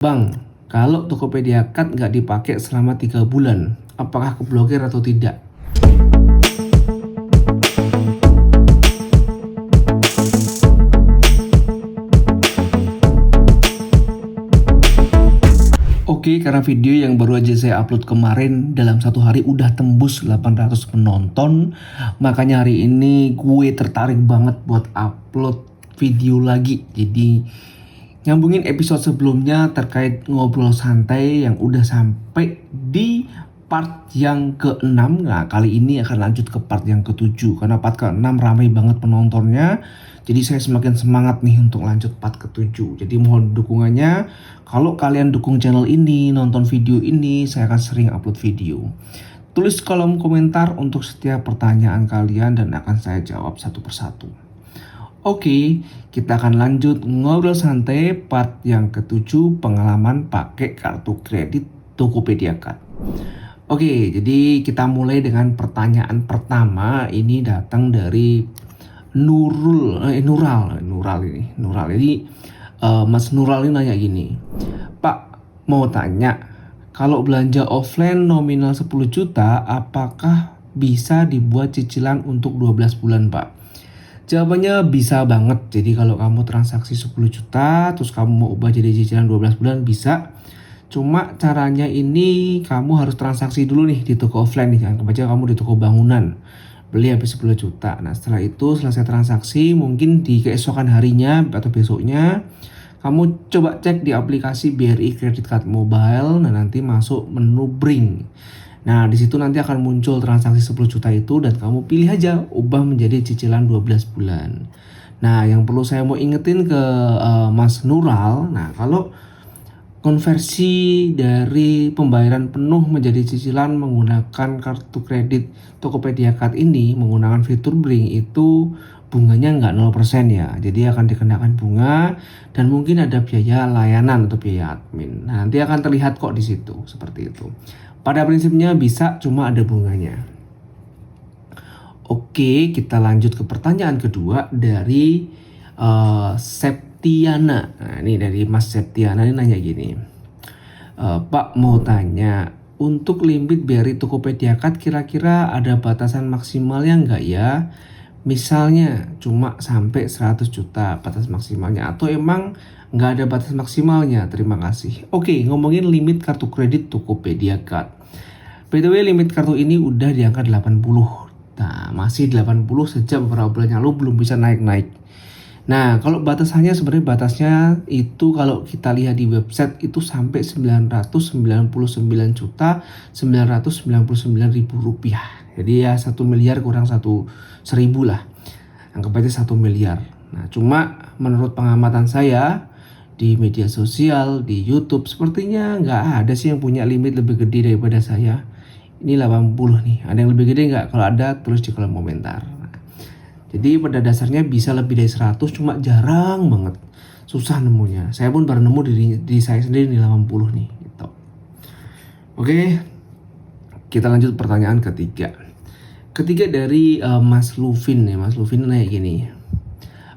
Bang, kalau Tokopedia Card nggak dipakai selama 3 bulan, apakah keblokir atau tidak? Oke, karena video yang baru aja saya upload kemarin dalam satu hari udah tembus 800 penonton, makanya hari ini gue tertarik banget buat upload video lagi. Jadi nyambungin episode sebelumnya terkait ngobrol santai yang udah sampai di part yang ke-6. Nah, kali ini akan lanjut ke part yang ke-7 karena part ke-6 ramai banget penontonnya. Jadi saya semakin semangat nih untuk lanjut part ke-7. Jadi mohon dukungannya. Kalau kalian dukung channel ini, nonton video ini, saya akan sering upload video. Tulis kolom komentar untuk setiap pertanyaan kalian dan akan saya jawab satu persatu. Oke, kita akan lanjut ngobrol santai part yang ke-7, pengalaman pakai kartu kredit Tokopedia Card. Oke, jadi kita mulai dengan pertanyaan pertama. Ini datang dari Nural ini. Jadi Mas Nural ini nanya gini, Pak, mau tanya, kalau belanja offline nominal 10 juta, apakah bisa dibuat cicilan untuk 12 bulan, Pak? Jawabannya bisa banget. Jadi kalau kamu transaksi 10 juta terus kamu mau ubah jadi cicilan 12 bulan bisa. Cuma caranya ini kamu harus transaksi dulu nih di toko offline nih. Anggap aja kamu di toko bangunan beli habis 10 juta. Nah, setelah itu selesai transaksi, mungkin di keesokan harinya atau besoknya kamu coba cek di aplikasi BRI Credit Card Mobile. Nah, nanti masuk menu Bring. Nah, di situ nanti akan muncul transaksi 10 juta itu dan kamu pilih aja ubah menjadi cicilan 12 bulan. Nah, yang perlu saya mau ingetin ke Mas Nural, nah kalau konversi dari pembayaran penuh menjadi cicilan menggunakan kartu kredit Tokopedia Card ini menggunakan fitur Bring itu bunganya nggak 0% ya. Jadi akan dikenakan bunga dan mungkin ada biaya layanan atau biaya admin. Nah, nanti akan terlihat kok di situ seperti itu. Pada prinsipnya bisa, cuma ada bunganya. Oke, kita lanjut ke pertanyaan kedua dari Septiana. Nah, ini dari Mas Septiana ini nanya gini, Pak, mau tanya, untuk limit BRI Tokopedia Card kira-kira ada batasan maksimalnya nggak ya? Misalnya cuma sampai 100 juta batas maksimalnya, atau emang nggak ada batas maksimalnya? Terima kasih. Oke, ngomongin limit kartu kredit Tokopedia Card. By the way, limit kartu ini udah di angka 80. Nah, masih 80 sejak beberapa bulan lalu, belum bisa naik-naik. Nah, kalau batasannya sebenarnya batasnya itu kalau kita lihat di website itu sampai 999 juta 999 ribu rupiah. Jadi ya 1 miliar kurang 1.000 lah. Anggap aja 1 miliar. Nah, cuma menurut pengamatan saya di media sosial, di YouTube, sepertinya nggak ada sih yang punya limit lebih gede daripada saya. Ini 80 nih. Ada yang lebih gede nggak? Kalau ada, tulis di kolom komentar. Jadi pada dasarnya bisa lebih dari 100, cuma jarang banget. Susah nemunya. Saya pun baru nemu di saya sendiri di 80 nih. Gitu. Oke, kita lanjut pertanyaan ketiga. Ketiga dari Mas Luvin ya. Mas Luvin nanya gini,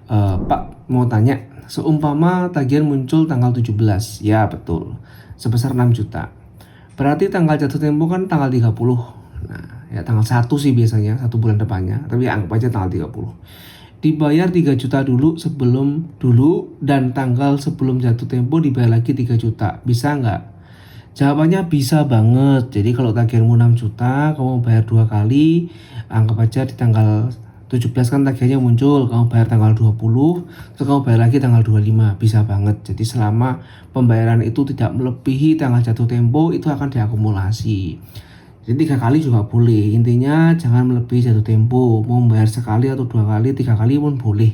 Pak, mau tanya, seumpama tagihan muncul tanggal 17, ya betul, sebesar 6 juta. Berarti tanggal jatuh tempo kan tanggal 30. Nah, ya tanggal 1 sih biasanya, 1 bulan depannya, tapi anggap aja tanggal 30. Dibayar 3 juta dulu dan tanggal sebelum jatuh tempo dibayar lagi 3 juta. Bisa nggak? Jawabannya bisa banget. Jadi kalau tagihanmu 6 juta, kamu bayar 2 kali, anggap aja di tanggal 17 kan tagihannya muncul, kamu bayar tanggal 20, terus kamu bayar lagi tanggal 25, bisa banget. Jadi selama pembayaran itu tidak melebihi tanggal jatuh tempo, itu akan diakumulasi. Jadi 3 kali juga boleh. Intinya jangan melebihi jatuh tempo. Mau bayar sekali atau 2 kali, 3 kali pun boleh.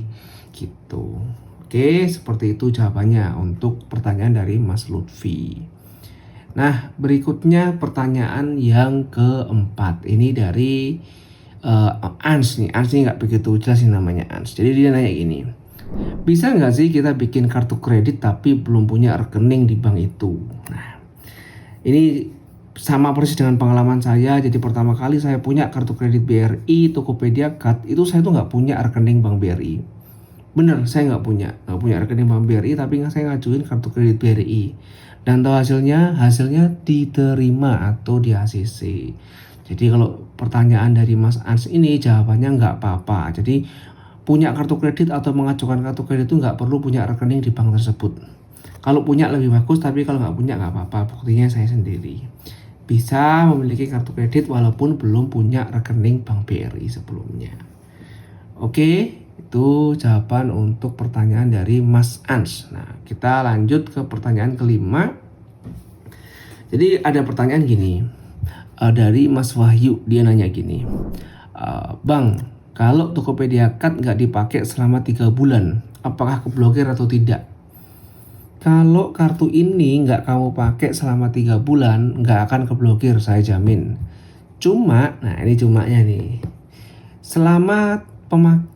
Gitu. Oke, seperti itu jawabannya untuk pertanyaan dari Mas Lutfi. Nah, berikutnya pertanyaan yang keempat. Ini dari Ans nih. Ans ini nggak begitu jelas nih namanya Ans. Jadi dia nanya gini, bisa nggak sih kita bikin kartu kredit tapi belum punya rekening di bank itu? Nah, ini sama persis dengan pengalaman saya. Jadi pertama kali saya punya kartu kredit BRI Tokopedia Card itu saya tuh nggak punya rekening bank BRI. Bener, saya nggak punya rekening bank BRI, tapi saya ngajuin kartu kredit BRI. Dan tahu hasilnya diterima atau di ACC. Jadi kalau pertanyaan dari Mas Ans ini jawabannya nggak apa-apa. Jadi punya kartu kredit atau mengajukan kartu kredit itu nggak perlu punya rekening di bank tersebut. Kalau punya lebih bagus, tapi kalau nggak punya nggak apa-apa. Buktinya saya sendiri bisa memiliki kartu kredit walaupun belum punya rekening Bank BRI sebelumnya. Oke, itu jawaban untuk pertanyaan dari Mas Ans. Nah, kita lanjut ke pertanyaan kelima. Jadi ada pertanyaan gini, dari Mas Wahyu, dia nanya gini, Bang, kalau Tokopedia Card nggak dipakai selama 3 bulan, apakah keblokir atau tidak? Kalau kartu ini nggak kamu pakai selama 3 bulan, nggak akan keblokir, saya jamin. Cuma, nah ini cumanya nih, selama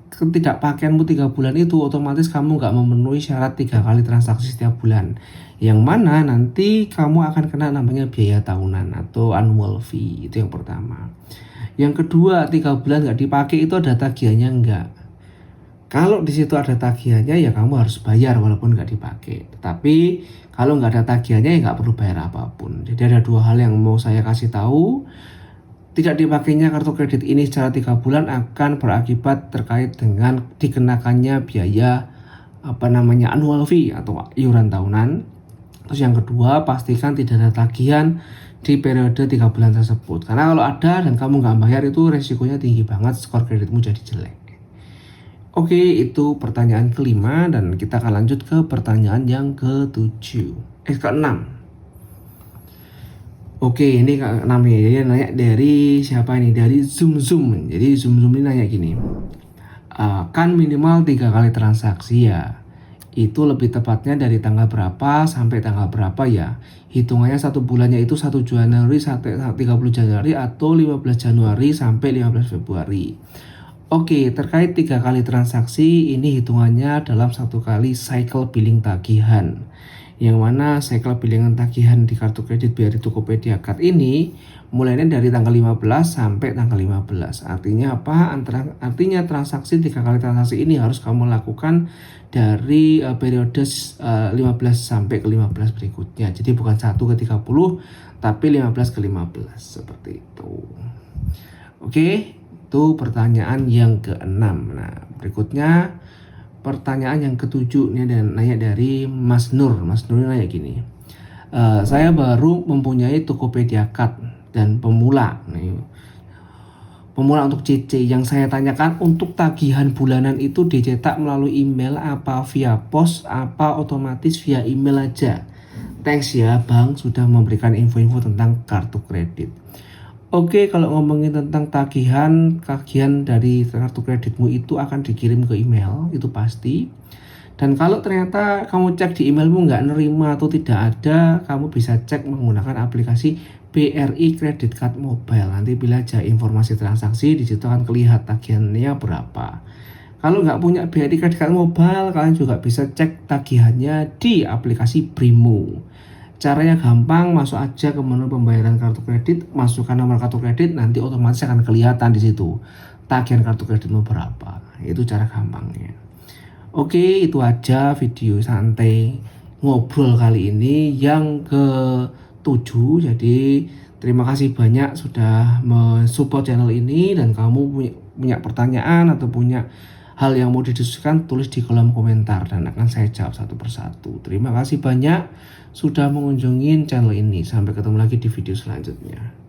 ketidakpakaianmu 3 bulan itu otomatis kamu nggak memenuhi syarat 3 kali transaksi setiap bulan, yang mana nanti kamu akan kena namanya biaya tahunan atau annual fee. Itu yang pertama. Yang kedua, 3 bulan nggak dipakai itu ada tagihannya enggak? Kalau di situ ada tagihannya ya kamu harus bayar walaupun nggak dipakai. Tetapi kalau nggak ada tagihannya ya nggak perlu bayar apapun. Jadi ada 2 hal yang mau saya kasih tahu. Tidak dipakainya kartu kredit ini secara 3 bulan akan berakibat terkait dengan dikenakannya biaya annual fee atau iuran tahunan. Terus yang kedua, pastikan tidak ada tagihan di periode 3 bulan tersebut. Karena kalau ada dan kamu nggak bayar itu resikonya tinggi banget, skor kreditmu jadi jelek. Oke, itu pertanyaan kelima dan kita akan lanjut ke pertanyaan yang ke-6. Oke, ini ke-6 nih. Jadi nanya dari siapa ini? Dari Zoom. Jadi Zoom ini nanya gini, kan minimal 3 kali transaksi ya. Itu lebih tepatnya dari tanggal berapa sampai tanggal berapa ya? Hitungannya 1 bulannya itu 1 Januari sampai 30 Januari atau 15 Januari sampai 15 Februari. Oke, terkait 3 kali transaksi ini hitungannya dalam 1 kali cycle billing tagihan. Yang mana cycle billing tagihan di kartu kredit BRI Tokopedia Card ini mulainya dari tanggal 15 sampai tanggal 15. Artinya apa? Artinya transaksi 3 kali transaksi ini harus kamu lakukan dari periode 15 sampai ke 15 berikutnya. Jadi bukan 1 ke 30 tapi 15 ke 15 seperti itu. Oke. Itu pertanyaan yang ke-6. Nah, berikutnya pertanyaan yang ke-7 ini nanya dari Mas Nur. Mas Nur nanya gini, saya baru mempunyai Tokopedia Card dan pemula. Pemula untuk CC. Yang saya tanyakan, untuk tagihan bulanan itu dicetak melalui email apa via pos apa otomatis via email aja? Thanks ya Bang sudah memberikan info-info tentang kartu kredit. Oke, kalau ngomongin tentang tagihan dari kartu kreditmu itu akan dikirim ke email, itu pasti. Dan kalau ternyata kamu cek di emailmu nggak nerima atau tidak ada, kamu bisa cek menggunakan aplikasi BRI Credit Card Mobile. Nanti pilih aja informasi transaksi, di situ akan kelihatan tagihannya berapa. Kalau nggak punya BRI Credit Card Mobile, kalian juga bisa cek tagihannya di aplikasi Brimo. Caranya gampang, masuk aja ke menu pembayaran kartu kredit, masukkan nomor kartu kredit, nanti otomatis akan kelihatan di situ tagihan kartu kreditmu berapa. Itu cara gampangnya. Oke, itu aja video santai ngobrol kali ini yang ke-7. Jadi terima kasih banyak sudah mensupport channel ini, dan kamu punya pertanyaan atau punya hal yang mau didiskusikan, tulis di kolom komentar dan akan saya jawab satu persatu. Terima kasih banyak sudah mengunjungi channel ini. Sampai ketemu lagi di video selanjutnya.